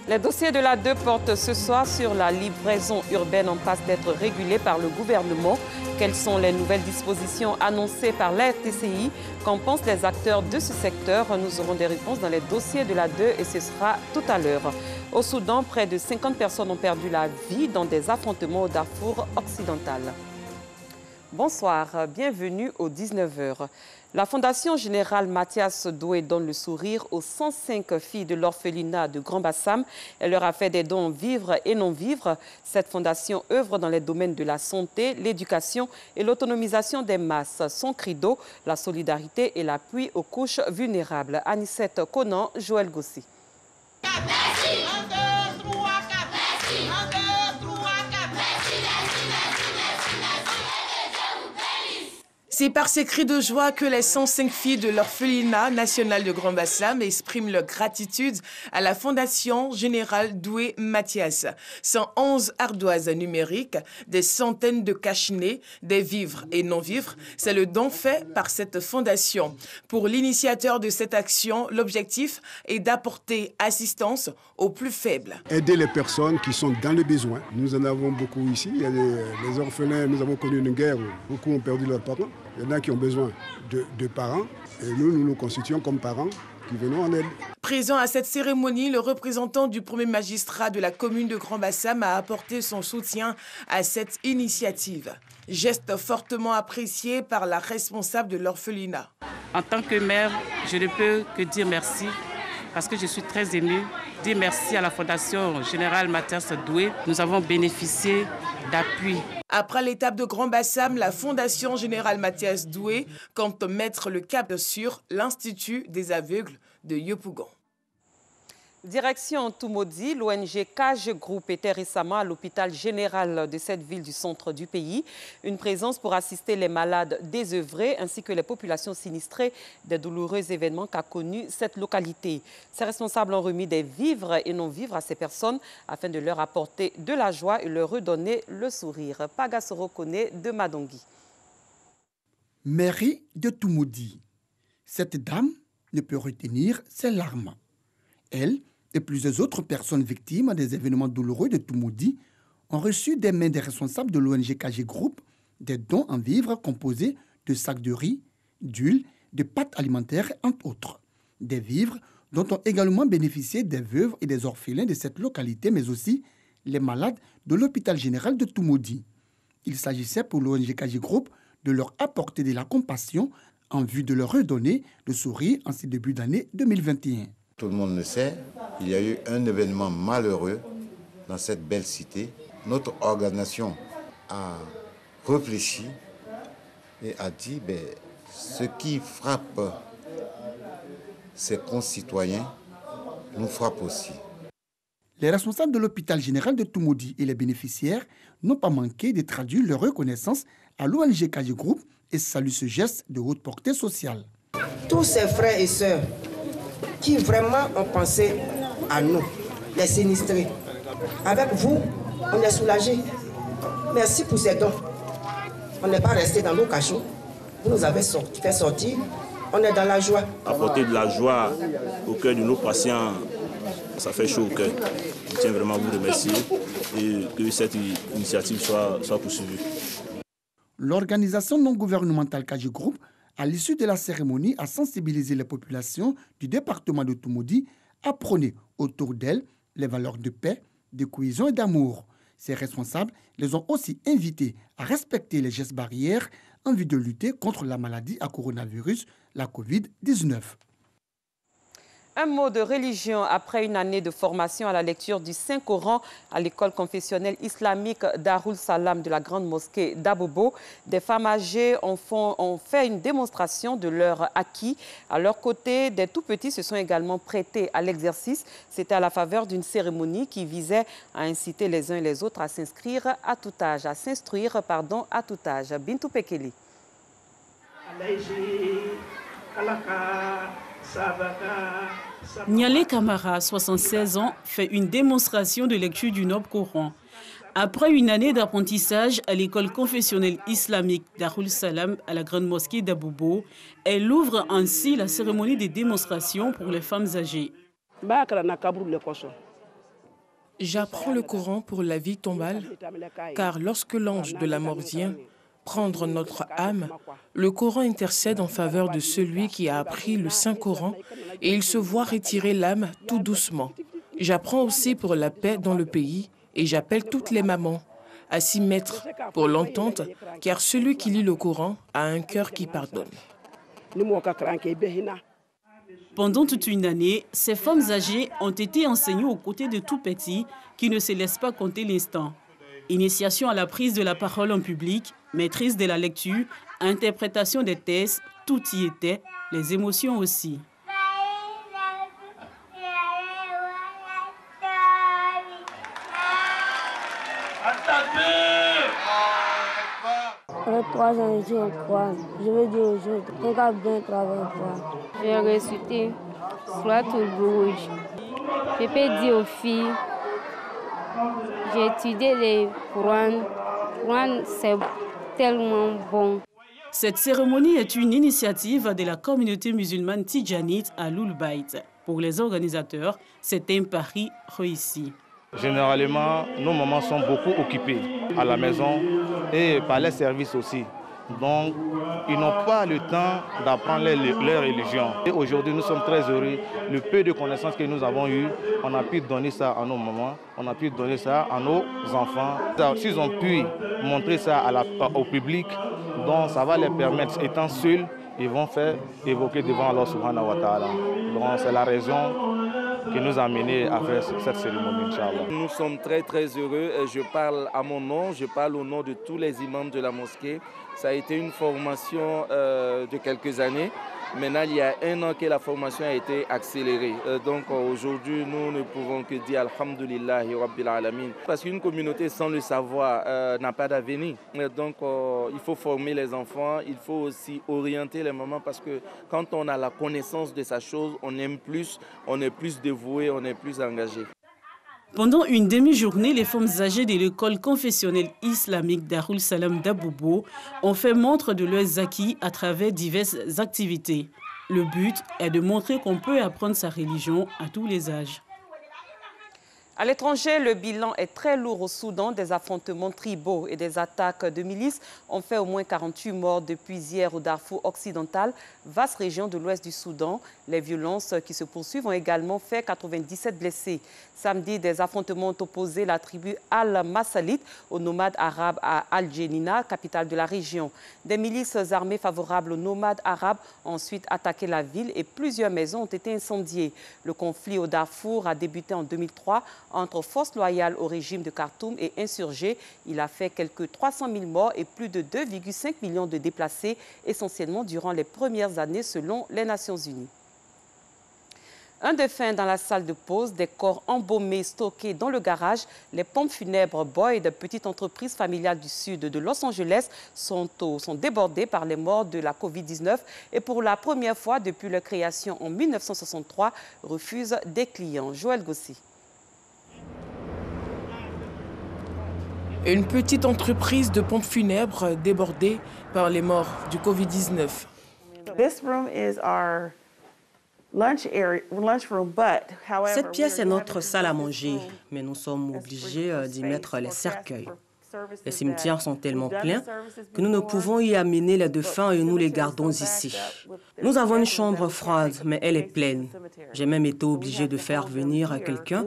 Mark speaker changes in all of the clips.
Speaker 1: Les dossiers de la 2 portent ce soir sur la livraison urbaine en passe d'être régulée par le gouvernement. Quelles sont les nouvelles dispositions annoncées par la RTCI? Qu'en pensent les acteurs de ce secteur? Nous aurons des réponses dans les dossiers de la 2 et ce sera tout à l'heure. Au Soudan, près de 50 personnes ont perdu la vie dans des affrontements au Darfour occidental. Bonsoir, bienvenue aux 19h. La Fondation Générale Mathias Doué donne le sourire aux 105 filles de l'orphelinat de Grand Bassam. Elle leur a fait des dons vivre et non vivre. Cette fondation œuvre dans les domaines de la santé, l'éducation et l'autonomisation des masses. Son credo, la solidarité et l'appui aux couches vulnérables. Anicette Conan, Joël Gossi.
Speaker 2: C'est par ces cris de joie que les 105 filles de l'orphelinat national de Grand Bassam expriment leur gratitude à la Fondation Générale Doué Mathias. 111 ardoises numériques, des centaines de cache-nez, des vivres et non-vivres, c'est le don fait par cette fondation. Pour l'initiateur de cette action, l'objectif est d'apporter assistance aux plus faibles.
Speaker 3: Aider les personnes qui sont dans le besoin. Nous en avons beaucoup ici. Il y a les orphelins, nous avons connu une guerre où beaucoup ont perdu leurs parents. Il y en a qui ont besoin de parents et nous nous constituons comme parents qui venons en aide.
Speaker 2: Présent à cette cérémonie, le représentant du premier magistrat de la commune de Grand Bassam a apporté son soutien à cette initiative. Geste fortement apprécié par la responsable de l'orphelinat.
Speaker 4: En tant que mère, je ne peux que dire merci parce que je suis très émue. Dire merci à la Fondation Générale Mathias Doué. Nous avons bénéficié d'appui.
Speaker 2: Après l'étape de Grand Bassam, la Fondation Générale Mathias Doué compte mettre le cap sur l'Institut des aveugles de Yopougon.
Speaker 1: Direction Toumoudi, l'ONG Cage Group était récemment à l'hôpital général de cette ville du centre du pays. Une présence pour assister les malades désœuvrés ainsi que les populations sinistrées des douloureux événements qu'a connus cette localité. Ces responsables ont remis des vivres et non-vivres à ces personnes afin de leur apporter de la joie et leur redonner le sourire. Pagasoro Kone de Madongui.
Speaker 5: Mairie de Toumoudi. Cette dame ne peut retenir ses larmes. Elle et plusieurs autres personnes victimes des événements douloureux de Toumoudi ont reçu des mains des responsables de l'ONG KG Group des dons en vivres composés de sacs de riz, d'huile, de pâtes alimentaires, entre autres. Des vivres dont ont également bénéficié des veuves et des orphelins de cette localité, mais aussi les malades de l'hôpital général de Toumoudi. Il s'agissait pour l'ONG KG Group de leur apporter de la compassion en vue de leur redonner le sourire en ce début d'année 2021.
Speaker 6: Tout le monde le sait, il y a eu un événement malheureux dans cette belle cité. Notre organisation a réfléchi et a dit ce qui frappe ses concitoyens nous frappe aussi.
Speaker 5: Les responsables de l'hôpital général de Toumoudi et les bénéficiaires n'ont pas manqué de traduire leur reconnaissance à l'ONG KG Group et saluent ce geste de haute portée sociale.
Speaker 7: Tous ces frères et sœurs qui vraiment ont pensé à nous, les sinistrés. Avec vous, on est soulagés. Merci pour ces dons. On n'est pas resté dans nos cachots. Vous nous avez fait sortir. On est dans la joie.
Speaker 8: Apporter de la joie au cœur de nos patients, ça fait chaud au cœur. Je tiens vraiment à vous remercier et que cette initiative soit poursuivie.
Speaker 5: L'organisation non gouvernementale KG Group, à l'issue de la cérémonie, a sensibilisé les populations du département de Toumoudi à prôner autour d'elles les valeurs de paix, de cohésion et d'amour. Ces responsables les ont aussi invités à respecter les gestes barrières en vue de lutter contre la maladie à coronavirus, la Covid-19.
Speaker 1: Un mot de religion après une année de formation à la lecture du Saint-Coran à l'école confessionnelle islamique Darul Salam de la grande mosquée d'Abobo. Des femmes âgées ont fait une démonstration de leur acquis. À leur côté, des tout-petits se sont également prêtés à l'exercice. C'était à la faveur d'une cérémonie qui visait à inciter les uns et les autres à s'instruire à tout âge. Bintou Pekeli.
Speaker 9: Nialé Kamara, 76 ans, fait une démonstration de lecture du Noble Coran. Après une année d'apprentissage à l'école confessionnelle islamique Darul Salam à la grande mosquée d'Abobo, elle ouvre ainsi la cérémonie des démonstrations pour les femmes âgées.
Speaker 2: J'apprends le Coran pour la vie tombale, car lorsque l'ange de la mort vient prendre notre âme, le Coran intercède en faveur de celui qui a appris le Saint-Coran et il se voit retirer l'âme tout doucement. J'apprends aussi pour la paix dans le pays et j'appelle toutes les mamans à s'y mettre pour l'entente, car celui qui lit le Coran a un cœur qui pardonne.
Speaker 9: Pendant toute une année, ces femmes âgées ont été enseignées aux côtés de tout petits qui ne se laissent pas compter l'instant. Initiation à la prise de la parole en public, maîtrise de la lecture, interprétation des textes, tout y était, les émotions aussi.
Speaker 10: Après 3 ans, je suis au Coran. Je veux dire aux autres, regarde bien travailler toi.
Speaker 11: J'ai récité Souratul Buruj. Je peux dire aux filles, j'ai étudié les Coran. Coran, c'est tellement bon.
Speaker 9: Cette cérémonie est une initiative de la communauté musulmane tidjanite à Loulbaït. Pour les organisateurs, c'est un pari réussi.
Speaker 12: Généralement, nos mamans sont beaucoup occupées à la maison et par les services aussi. Donc, ils n'ont pas le temps d'apprendre leur religion. Et aujourd'hui, nous sommes très heureux. Le peu de connaissances que nous avons eues, on a pu donner ça à nos mamans, on a pu donner ça à nos enfants. S'ils ont pu montrer ça au public, donc ça va les permettre, étant seuls, ils vont faire évoquer devant Allah subhanahu wa ta'ala. Donc c'est la raison qui nous a amenés à faire cette cérémonie, Inch'Allah.
Speaker 13: Nous sommes très heureux. Je parle à mon nom, je parle au nom de tous les imams de la mosquée. Ça a été une formation de quelques années. Maintenant, il y a 1 an que la formation a été accélérée. Donc aujourd'hui, nous ne pouvons que dire Alhamdulillahi Rabbil Alamin. Parce qu'une communauté sans le savoir n'a pas d'avenir. Donc il faut former les enfants, il faut aussi orienter les mamans parce que quand on a la connaissance de sa chose, on aime plus, on est plus dévoué, on est plus engagé.
Speaker 9: Pendant une demi-journée, les femmes âgées de l'école confessionnelle islamique Darul Salam d'Abobo ont fait montre de leurs acquis à travers diverses activités. Le but est de montrer qu'on peut apprendre sa religion à tous les âges.
Speaker 1: À l'étranger, le bilan est très lourd au Soudan. Des affrontements tribaux et des attaques de milices ont fait au moins 48 morts depuis hier au Darfour occidental, vaste région de l'ouest du Soudan. Les violences qui se poursuivent ont également fait 97 blessés. Samedi, des affrontements ont opposé la tribu Al-Masalit aux nomades arabes à Al-Jenina, capitale de la région. Des milices armées favorables aux nomades arabes ont ensuite attaqué la ville et plusieurs maisons ont été incendiées. Le conflit au Darfour a débuté en 2003 entre forces loyales au régime de Khartoum et insurgés. Il a fait quelques 300 000 morts et plus de 2,5 millions de déplacés, essentiellement durant les premières années selon les Nations Unies. Un défunt dans la salle de pause, des corps embaumés stockés dans le garage. Les pompes funèbres Boyd, petite entreprise familiale du sud de Los Angeles, sont débordées par les morts de la Covid-19 et pour la première fois depuis leur création en 1963, refusent des clients. Joël Gossi.
Speaker 2: Une petite entreprise de pompes funèbres débordée par les morts du Covid-19.
Speaker 14: Cette pièce est notre salle à manger, mais nous sommes obligés d'y mettre les cercueils. Les cimetières sont tellement pleins que nous ne pouvons y amener les défunts et nous les gardons ici. Nous avons une chambre froide, mais elle est pleine. J'ai même été obligé de faire venir quelqu'un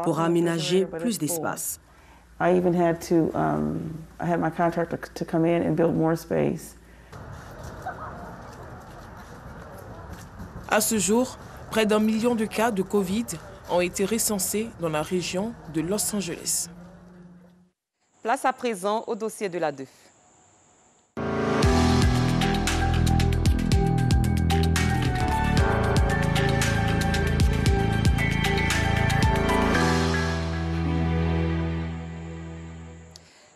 Speaker 14: pour aménager plus d'espace.
Speaker 15: I even had my contractor to come in and build more space.
Speaker 2: À ce jour, près d'1 million de cas de Covid ont été recensés dans la région de Los Angeles.
Speaker 1: Place à présent au dossier de la DEF.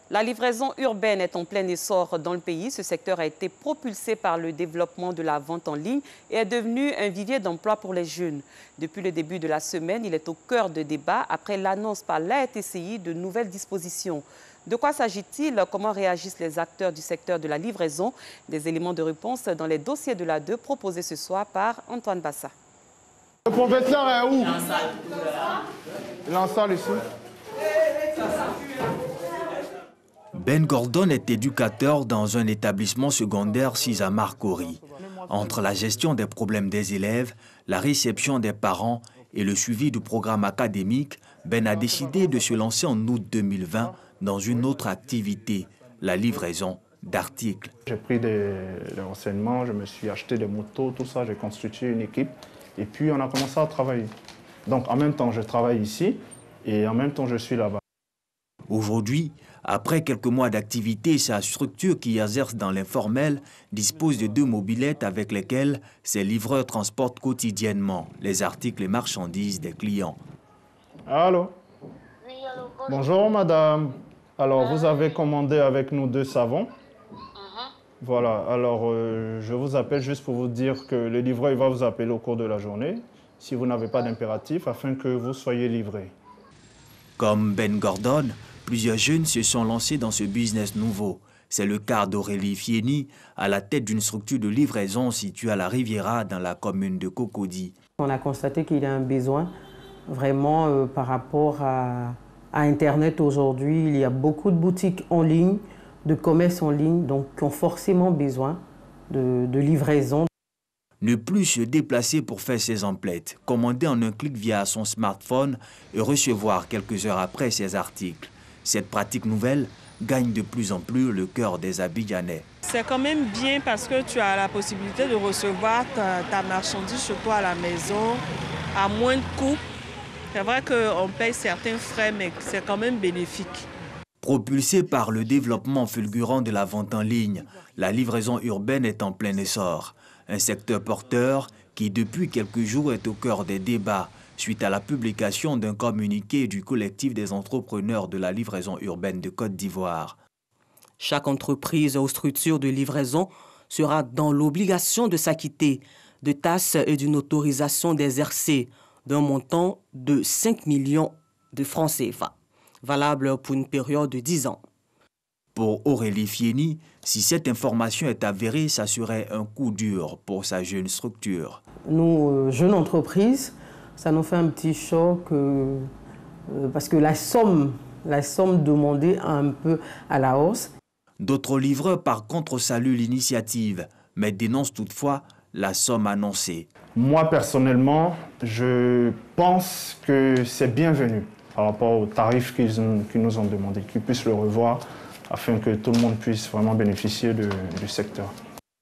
Speaker 1: La livraison urbaine est en plein essor dans le pays. Ce secteur a été propulsé par le développement de la vente en ligne et est devenu un vivier d'emploi pour les jeunes. Depuis le début de la semaine, il est au cœur de débats après l'annonce par l'ARTCI de nouvelles dispositions. De quoi s'agit-il? Comment réagissent les acteurs du secteur de la livraison? Des éléments de réponse dans les dossiers de la DEF proposés ce soir par Antoine Bassa.
Speaker 16: Le professeur est où? Il en sort ici. Ben Gordon est éducateur dans un établissement secondaire situé à Marcory. Entre la gestion des problèmes des élèves, la réception des parents et le suivi du programme académique, Ben a décidé de se lancer en août 2020 dans une autre activité, la livraison d'articles.
Speaker 17: J'ai pris des renseignements, je me suis acheté des motos, tout ça, j'ai constitué une équipe et puis on a commencé à travailler. Donc en même temps, je travaille ici et en même temps, je suis là-bas.
Speaker 16: Aujourd'hui, après quelques mois d'activité, sa structure qui exerce dans l'informel dispose de 2 mobylettes avec lesquelles ses livreurs transportent quotidiennement les articles et marchandises des clients.
Speaker 17: Allô? Oui, allô. Bonjour madame. Alors vous avez commandé avec nous 2 savons. Voilà, alors je vous appelle juste pour vous dire que le livreur il va vous appeler au cours de la journée si vous n'avez pas d'impératif afin que vous soyez livré.
Speaker 16: Comme Ben Gordon, plusieurs jeunes se sont lancés dans ce business nouveau. C'est le cas d'Aurélie Fieni, à la tête d'une structure de livraison située à la Riviera, dans la commune de Cocody.
Speaker 18: On a constaté qu'il y a un besoin vraiment par rapport à Internet aujourd'hui. Il y a beaucoup de boutiques en ligne, de commerce en ligne, donc qui ont forcément besoin de livraison.
Speaker 16: Ne plus se déplacer pour faire ses emplettes, commander en un clic via son smartphone et recevoir quelques heures après ses articles. Cette pratique nouvelle gagne de plus en plus le cœur des Abidjanais.
Speaker 19: C'est quand même bien parce que tu as la possibilité de recevoir ta marchandise chez toi à la maison à moins de coûts. C'est vrai qu'on paye certains frais, mais c'est quand même bénéfique.
Speaker 16: Propulsé par le développement fulgurant de la vente en ligne, la livraison urbaine est en plein essor. Un secteur porteur qui, depuis quelques jours, est au cœur des débats suite à la publication d'un communiqué du collectif des entrepreneurs de la livraison urbaine de Côte d'Ivoire.
Speaker 14: Chaque entreprise ou structure de livraison sera dans l'obligation de s'acquitter de taxes et d'une autorisation d'exercer d'un montant de 5 millions de francs CFA, valable pour une période de 10 ans.
Speaker 16: Pour Aurélie Fieni, si cette information est avérée, ça serait un coup dur pour sa jeune structure.
Speaker 18: Nous, jeunes entreprises, ça nous fait un petit choc parce que la somme demandée est un peu à la hausse.
Speaker 16: D'autres livreurs, par contre, saluent l'initiative, mais dénoncent toutefois la somme annoncée.
Speaker 17: Moi, personnellement, je pense que c'est bienvenu par rapport aux tarifs qu'ils nous ont demandé, qu'ils puissent le revoir afin que tout le monde puisse vraiment bénéficier du secteur.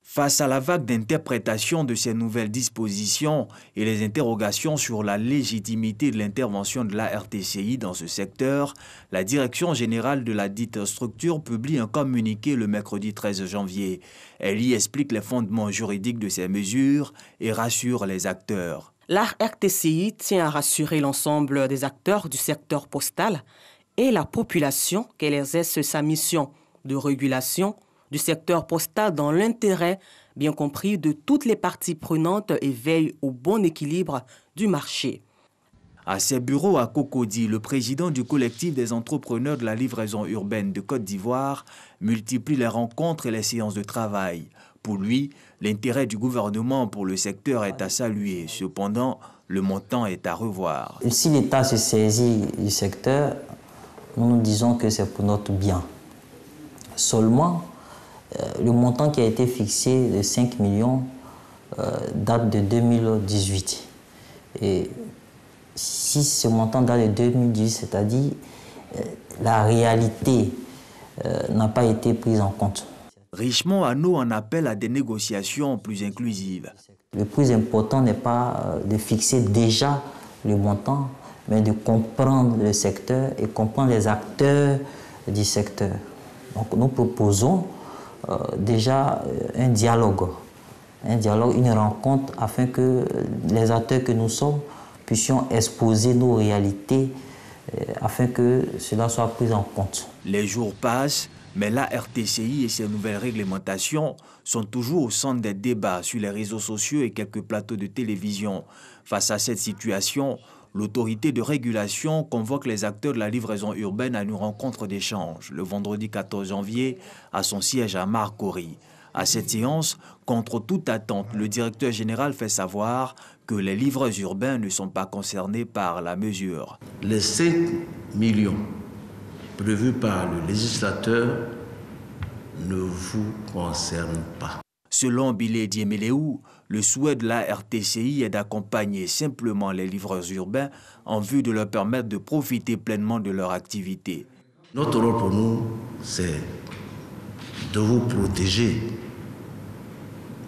Speaker 16: Face à la vague d'interprétation de ces nouvelles dispositions et les interrogations sur la légitimité de l'intervention de la RTCI dans ce secteur, la Direction générale de la dite structure publie un communiqué le mercredi 13 janvier. Elle y explique les fondements juridiques de ces mesures et rassure les acteurs.
Speaker 14: La RTCI tient à rassurer l'ensemble des acteurs du secteur postal et la population qu'elle exerce sa mission de régulation du secteur postal dans l'intérêt, bien compris, de toutes les parties prenantes et veille au bon équilibre du marché.
Speaker 16: À ses bureaux à Cocody, le président du collectif des entrepreneurs de la livraison urbaine de Côte d'Ivoire multiplie les rencontres et les séances de travail. Pour lui, l'intérêt du gouvernement pour le secteur est à saluer. Cependant, le montant est à revoir.
Speaker 20: Si l'État se saisit du secteur, nous disons que c'est pour notre bien. Seulement, le montant qui a été fixé de 5 millions date de 2018. Et si ce montant date de 2018, c'est-à-dire la réalité n'a pas été prise en compte.
Speaker 16: Richemont Hano en appelle à des négociations plus inclusives.
Speaker 20: Le plus important n'est pas de fixer déjà le montant, mais de comprendre le secteur et comprendre les acteurs du secteur. Donc nous proposons déjà un dialogue, une rencontre afin que les acteurs que nous sommes puissions exposer nos réalités afin que cela soit pris en compte.
Speaker 16: Les jours passent, mais la RTCI et ses nouvelles réglementations sont toujours au centre des débats sur les réseaux sociaux et quelques plateaux de télévision. Face à cette situation, l'autorité de régulation convoque les acteurs de la livraison urbaine à une rencontre d'échange le vendredi 14 janvier à son siège à Marcory. À cette séance, contre toute attente, le directeur général fait savoir que les livreurs urbains ne sont pas concernés par la mesure.
Speaker 21: Les 5 millions prévues par le législateur ne vous concernent pas.
Speaker 16: Selon Bilé Diemeleou, le souhait de la RTCI est d'accompagner simplement les livreurs urbains en vue de leur permettre de profiter pleinement de leur activité.
Speaker 21: Notre rôle pour nous, c'est de vous protéger.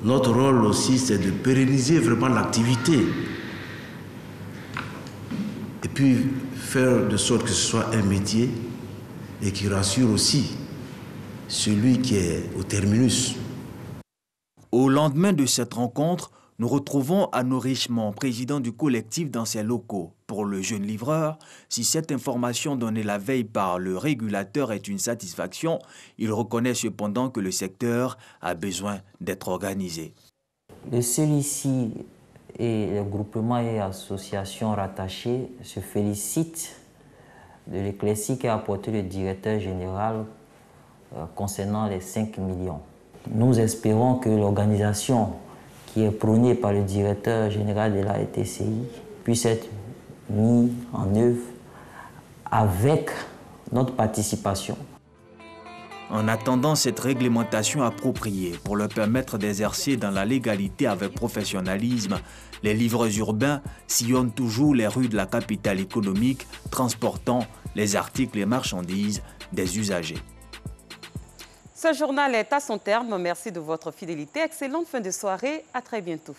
Speaker 21: Notre rôle aussi, c'est de pérenniser vraiment l'activité. Et puis faire de sorte que ce soit un métier et qui rassure aussi celui qui est au terminus.
Speaker 16: Au lendemain de cette rencontre, nous retrouvons Arnaud Richemont, président du collectif dans ses locaux. Pour le jeune livreur, si cette information donnée la veille par le régulateur est une satisfaction, il reconnaît cependant que le secteur a besoin d'être organisé.
Speaker 20: Le CELICI et les groupements et associations rattachées se félicitent de l'éclaircie qu'a apporté le directeur général concernant les 5 millions. Nous espérons que l'organisation qui est prônée par le directeur général de la RTCI puisse être mise en œuvre avec notre participation.
Speaker 16: En attendant cette réglementation appropriée pour leur permettre d'exercer dans la légalité avec professionnalisme, les livreurs urbains sillonnent toujours les rues de la capitale économique, transportant les articles et marchandises des usagers.
Speaker 1: Ce journal est à son terme. Merci de votre fidélité. Excellente fin de soirée. À très bientôt.